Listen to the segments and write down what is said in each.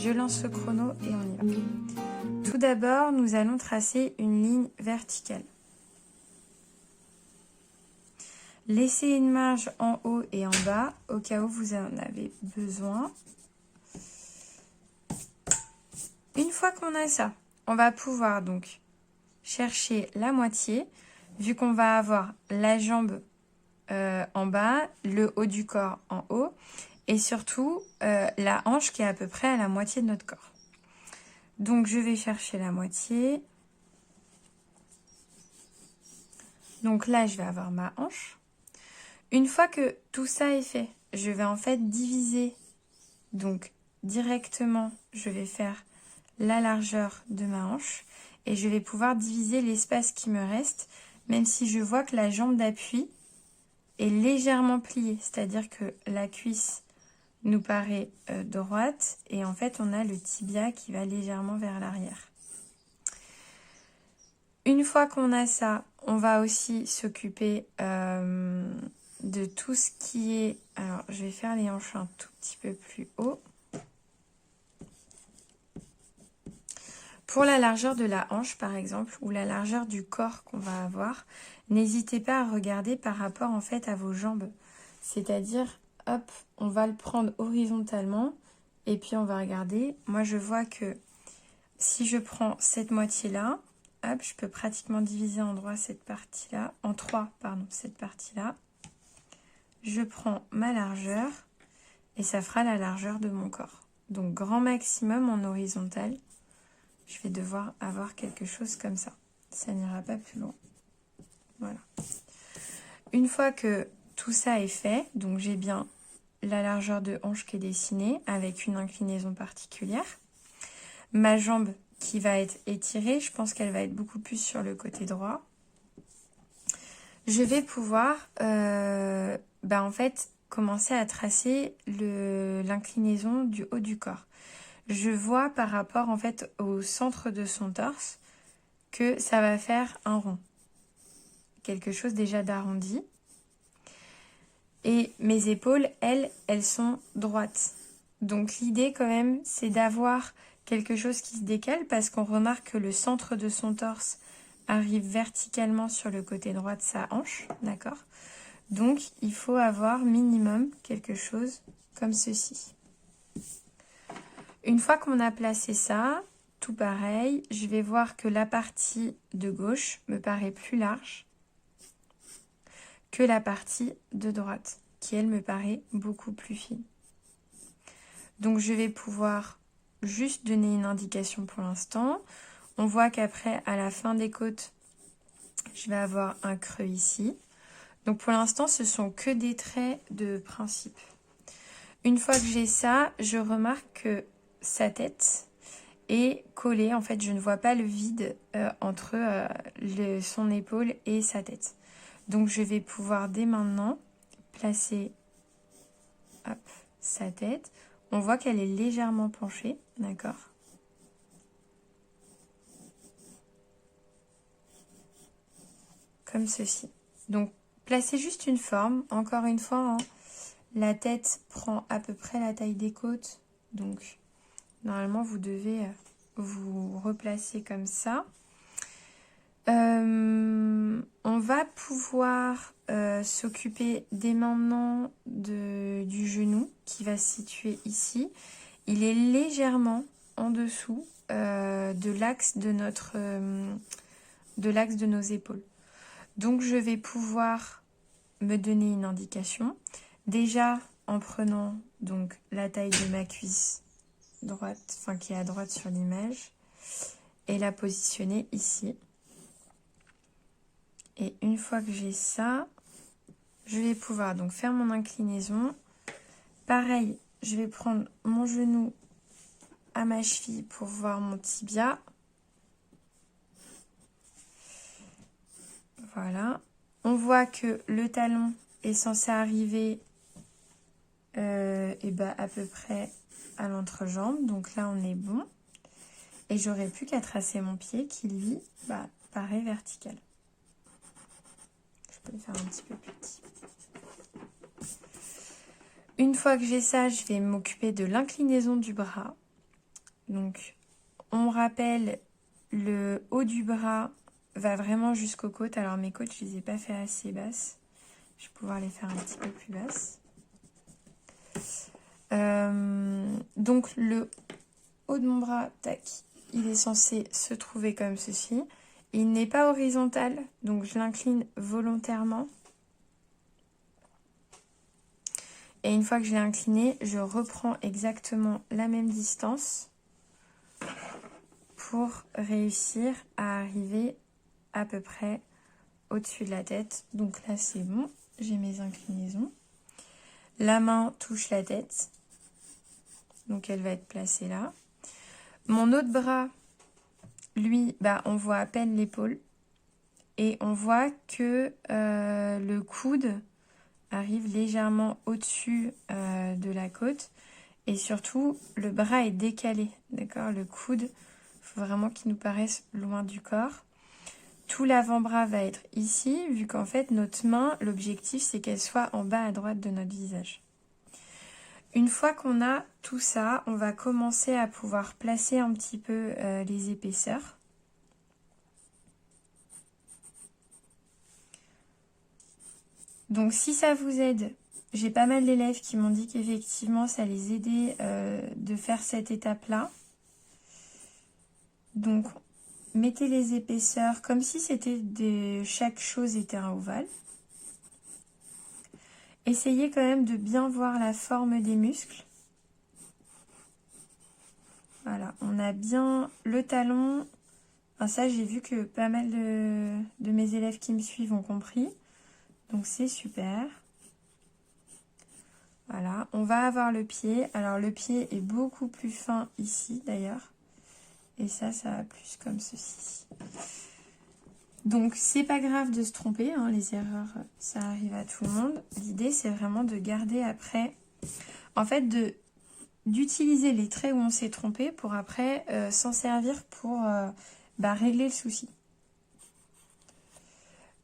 Je lance le chrono et on y va. Tout d'abord, nous allons tracer une ligne verticale. Laissez une marge en haut et en bas au cas où vous en avez besoin. Une fois qu'on a ça, on va pouvoir donc chercher la moitié, vu qu'on va avoir la jambe en bas, le haut du corps en haut, et surtout la hanche qui est à peu près à la moitié de notre corps. Donc je vais chercher la moitié. Donc là, je vais avoir ma hanche. Une fois que tout ça est fait, je vais en fait diviser. Donc directement, je vais faire la largeur de ma hanche et je vais pouvoir diviser l'espace qui me reste, même si je vois que la jambe d'appui est légèrement pliée, c'est-à-dire que la cuisse nous paraît droite et en fait on a le tibia qui va légèrement vers l'arrière. Une fois qu'on a ça, on va aussi s'occuper de tout ce qui est... Alors je vais faire les hanches un tout petit peu plus haut. Pour la largeur de la hanche, par exemple, ou la largeur du corps qu'on va avoir, n'hésitez pas à regarder par rapport en fait à vos jambes. C'est-à-dire, hop, on va le prendre horizontalement et puis on va regarder. Moi, je vois que si je prends cette moitié-là, hop, je peux pratiquement diviser en trois cette partie-là. Cette partie-là. Je prends ma largeur et ça fera la largeur de mon corps. Donc, grand maximum en horizontal. Je vais devoir avoir quelque chose comme ça. Ça n'ira pas plus loin. Voilà. Une fois que tout ça est fait, donc j'ai bien la largeur de hanche qui est dessinée avec une inclinaison particulière. Ma jambe qui va être étirée, je pense qu'elle va être beaucoup plus sur le côté droit. Je vais pouvoir en fait commencer à tracer l'inclinaison du haut du corps. Je vois par rapport en fait au centre de son torse que ça va faire un rond. Quelque chose déjà d'arrondi. Et mes épaules, elles sont droites. Donc l'idée quand même, c'est d'avoir quelque chose qui se décale parce qu'on remarque que le centre de son torse arrive verticalement sur le côté droit de sa hanche, d'accord? Donc il faut avoir minimum quelque chose comme ceci. Une fois qu'on a placé ça, tout pareil, je vais voir que la partie de gauche me paraît plus large que la partie de droite, qui elle me paraît beaucoup plus fine. Donc je vais pouvoir juste donner une indication pour l'instant. On voit qu'après, à la fin des côtes, je vais avoir un creux ici. Donc pour l'instant, ce sont que des traits de principe. Une fois que j'ai ça, je remarque que sa tête est collée. En fait, je ne vois pas le vide entre son épaule et sa tête. Donc, je vais pouvoir dès maintenant placer sa tête. On voit qu'elle est légèrement penchée, d'accord? Comme ceci. Donc, placez juste une forme. Encore une fois, hein, la tête prend à peu près la taille des côtes. Donc, normalement, vous devez vous replacer comme ça. On va pouvoir s'occuper dès maintenant du genou qui va se situer ici. Il est légèrement en dessous de l'axe de nos épaules. Donc je vais pouvoir me donner une indication. Déjà en prenant donc la taille de ma cuisse droite, enfin qui est à droite sur l'image, et la positionner ici. Et une fois que j'ai ça, je vais pouvoir donc faire mon inclinaison. Pareil, je vais prendre mon genou à ma cheville pour voir mon tibia. Voilà. On voit que le talon est censé arriver à peu près à l'entrejambe. Donc là, on est bon. Et j'aurai plus qu'à tracer mon pied qui, lui, paraît vertical. Je peux le faire un petit peu plus petit. Une fois que j'ai ça, je vais m'occuper de l'inclinaison du bras. Donc, on rappelle, le haut du bras va vraiment jusqu'aux côtes. Alors, mes côtes, je les ai pas fait assez basses. Je vais pouvoir les faire un petit peu plus basses. Donc, le haut de mon bras, tac, il est censé se trouver comme ceci. Il n'est pas horizontal, donc je l'incline volontairement. Et une fois que je l'ai incliné, je reprends exactement la même distance pour réussir à arriver à peu près au-dessus de la tête. Donc là, c'est bon, j'ai mes inclinaisons. La main touche la tête, donc elle va être placée là. Mon autre bras, lui, on voit à peine l'épaule. Et on voit que le coude arrive légèrement au-dessus de la côte. Et surtout, le bras est décalé, d'accord? Le coude, il faut vraiment qu'il nous paraisse loin du corps. Tout l'avant-bras va être ici, vu qu'en fait, notre main, l'objectif, c'est qu'elle soit en bas à droite de notre visage. Une fois qu'on a tout ça, on va commencer à pouvoir placer un petit peu les épaisseurs. Donc si ça vous aide, j'ai pas mal d'élèves qui m'ont dit qu'effectivement ça les aidait de faire cette étape-là. Donc mettez les épaisseurs comme si chaque chose était un ovale. Essayez quand même de bien voir la forme des muscles. Voilà, on a bien le talon. Enfin, ça, j'ai vu que pas mal de mes élèves qui me suivent ont compris. Donc c'est super. Voilà, on va avoir le pied. Alors le pied est beaucoup plus fin ici d'ailleurs. Et ça va plus comme ceci. Donc c'est pas grave de se tromper, hein, les erreurs, ça arrive à tout le monde. L'idée c'est vraiment de garder après, en fait d'utiliser les traits où on s'est trompé pour après s'en servir pour régler le souci.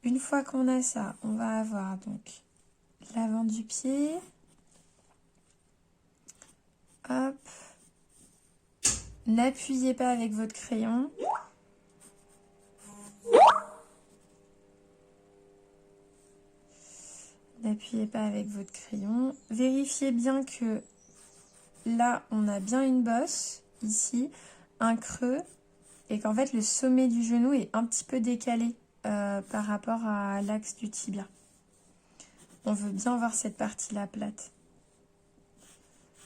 Une fois qu'on a ça, on va avoir donc l'avant du pied. Hop. N'appuyez pas avec votre crayon. N'appuyez pas avec votre crayon. Vérifiez bien que là, on a bien une bosse, ici, un creux, et qu'en fait, le sommet du genou est un petit peu décalé par rapport à l'axe du tibia. On veut bien voir cette partie-là plate.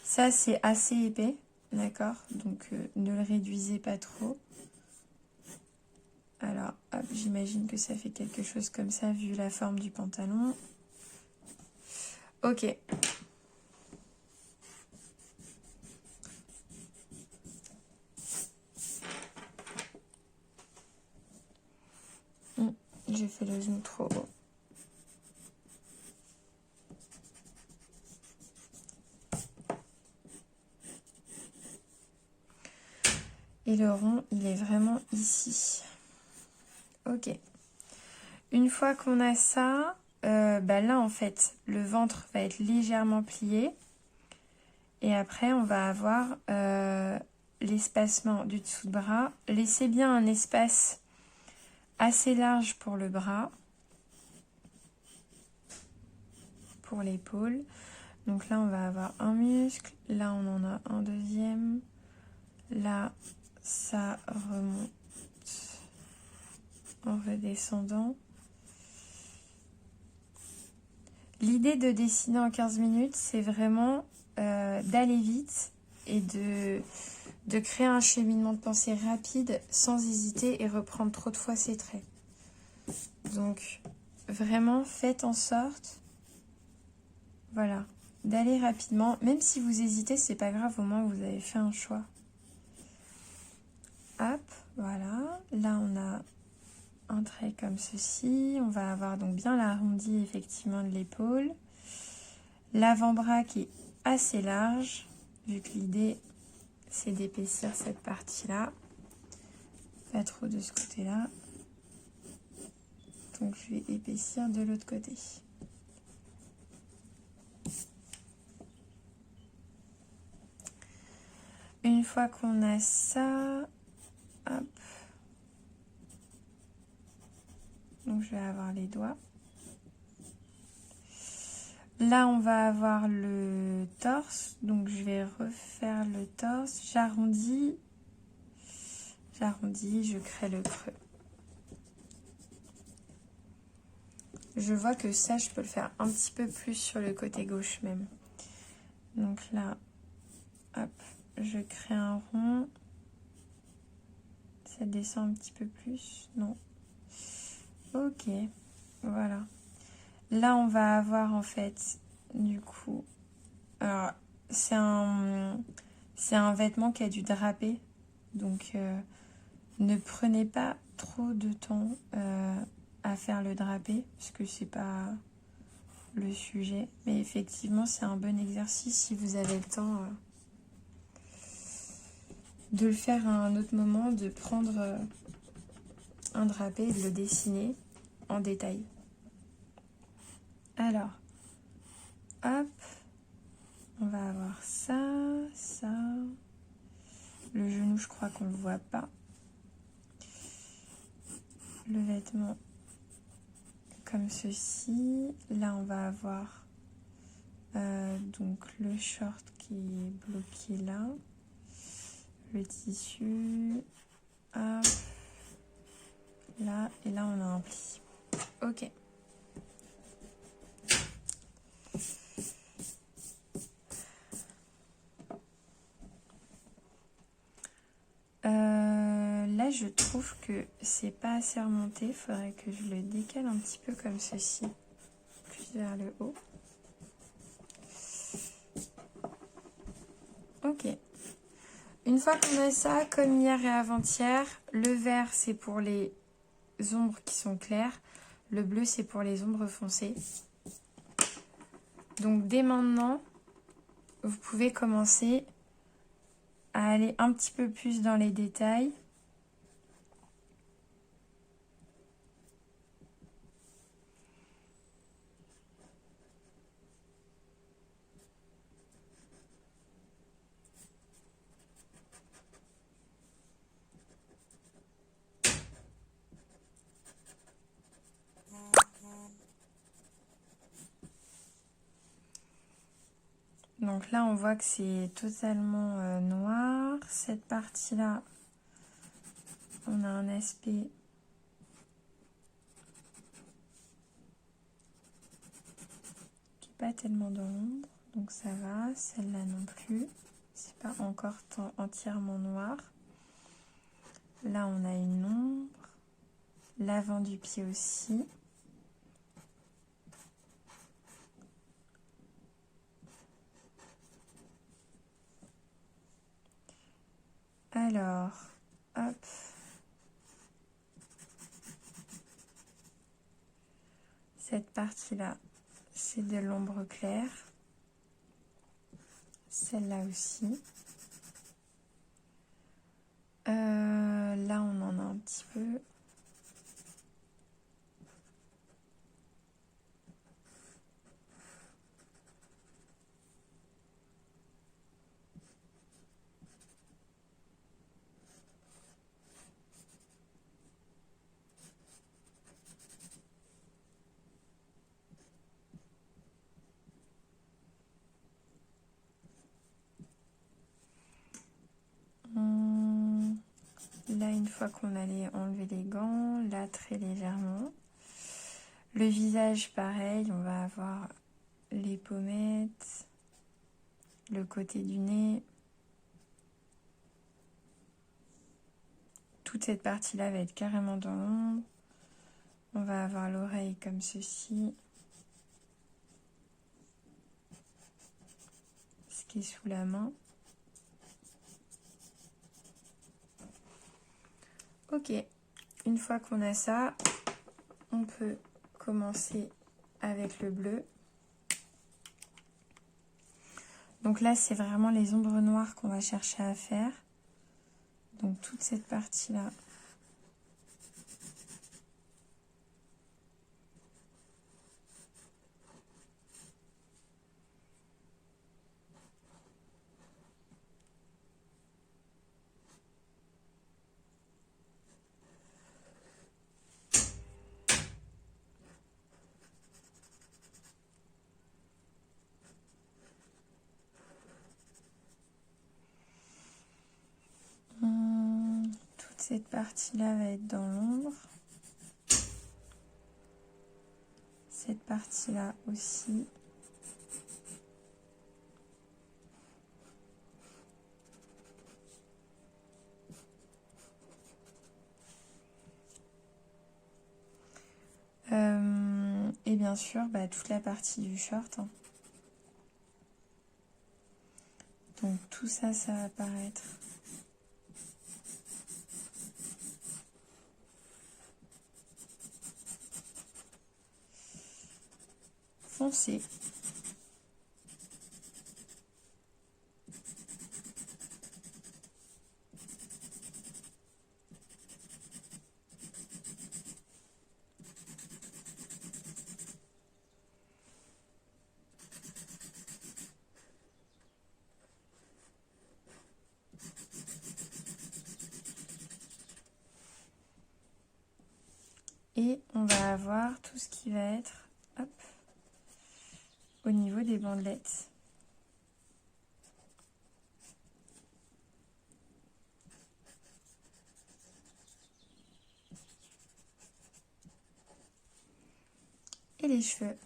Ça, c'est assez épais, d'accord? Donc, ne le réduisez pas trop. Alors, hop, j'imagine que ça fait quelque chose comme ça, vu la forme du pantalon. Ok. J'ai fait le zoom trop haut. Et le rond, il est vraiment ici. Ok. Une fois qu'on a ça, là, en fait, le ventre va être légèrement plié. Et après, on va avoir l'espacement du dessous de bras. Laissez bien un espace assez large pour le bras. Pour l'épaule. Donc là, on va avoir un muscle. Là, on en a un deuxième. Là, ça remonte en redescendant. L'idée de dessiner en 15 minutes, c'est vraiment d'aller vite et de créer un cheminement de pensée rapide sans hésiter et reprendre trop de fois ses traits. Donc, vraiment, faites en sorte, voilà, d'aller rapidement. Même si vous hésitez, c'est pas grave, au moins vous avez fait un choix. Hop, voilà. Là, on a un trait comme ceci. On va avoir donc bien l'arrondi effectivement de l'épaule. L'avant-bras qui est assez large, vu que l'idée c'est d'épaissir cette partie-là. Pas trop de ce côté-là. Donc je vais épaissir de l'autre côté. Une fois qu'on a ça, hop. Donc je vais avoir les doigts. Là, on va avoir le torse. Donc je vais refaire le torse. J'arrondis. J'arrondis, je crée le creux. Je vois que ça, je peux le faire un petit peu plus sur le côté gauche même. Donc là, hop, je crée un rond. Ça descend un petit peu plus, non? Ok, voilà. Là, on va avoir en fait, du coup, alors c'est un vêtement qui a du drapé, donc ne prenez pas trop de temps à faire le drapé, parce que c'est pas le sujet. Mais effectivement, c'est un bon exercice si vous avez le temps de le faire à un autre moment, de prendre un drapé et de le dessiner en détail. Alors, hop, on va avoir ça, ça. Le genou, je crois qu'on ne le voit pas. Le vêtement comme ceci. Là, on va avoir donc le short qui est bloqué là. Le tissu. Hop. Là, et là, on a un pli. Ok. Là, je trouve que c'est pas assez remonté. Il faudrait que je le décale un petit peu comme ceci. Plus vers le haut. Ok. Une fois qu'on a ça, comme hier et avant-hier, le vert, c'est pour les ombres qui sont claires. Le bleu, c'est pour les ombres foncées. Donc, dès maintenant, vous pouvez commencer à aller un petit peu plus dans les détails. Donc là, on voit que c'est totalement noir. Cette partie-là, on a un aspect qui n'est pas tellement dans l'ombre. Donc ça va. Celle-là non plus. C'est pas encore entièrement noir. Là, on a une ombre. L'avant du pied aussi. Alors, hop. Cette partie-là, c'est de l'ombre claire. Celle-là aussi. Là, on en a un petit peu. Là, une fois qu'on allait enlever les gants, là, très légèrement. Le visage, pareil, on va avoir les pommettes, le côté du nez. Toute cette partie-là va être carrément dans l'ombre. On va avoir l'oreille comme ceci. Ce qui est sous la main. Ok, une fois qu'on a ça, on peut commencer avec le bleu. Donc là, c'est vraiment les ombres noires qu'on va chercher à faire. Donc toute cette partie-là. Cette partie-là va être dans l'ombre. Cette partie-là aussi. Et bien sûr, toute la partie du short. Hein. Donc tout ça, ça va apparaître. Foncé. Et on va avoir tout ce qui va être au niveau des bandelettes. Et les cheveux.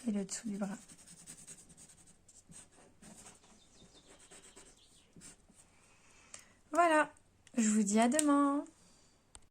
Et le dessous du bras. Voilà, je vous dis à demain.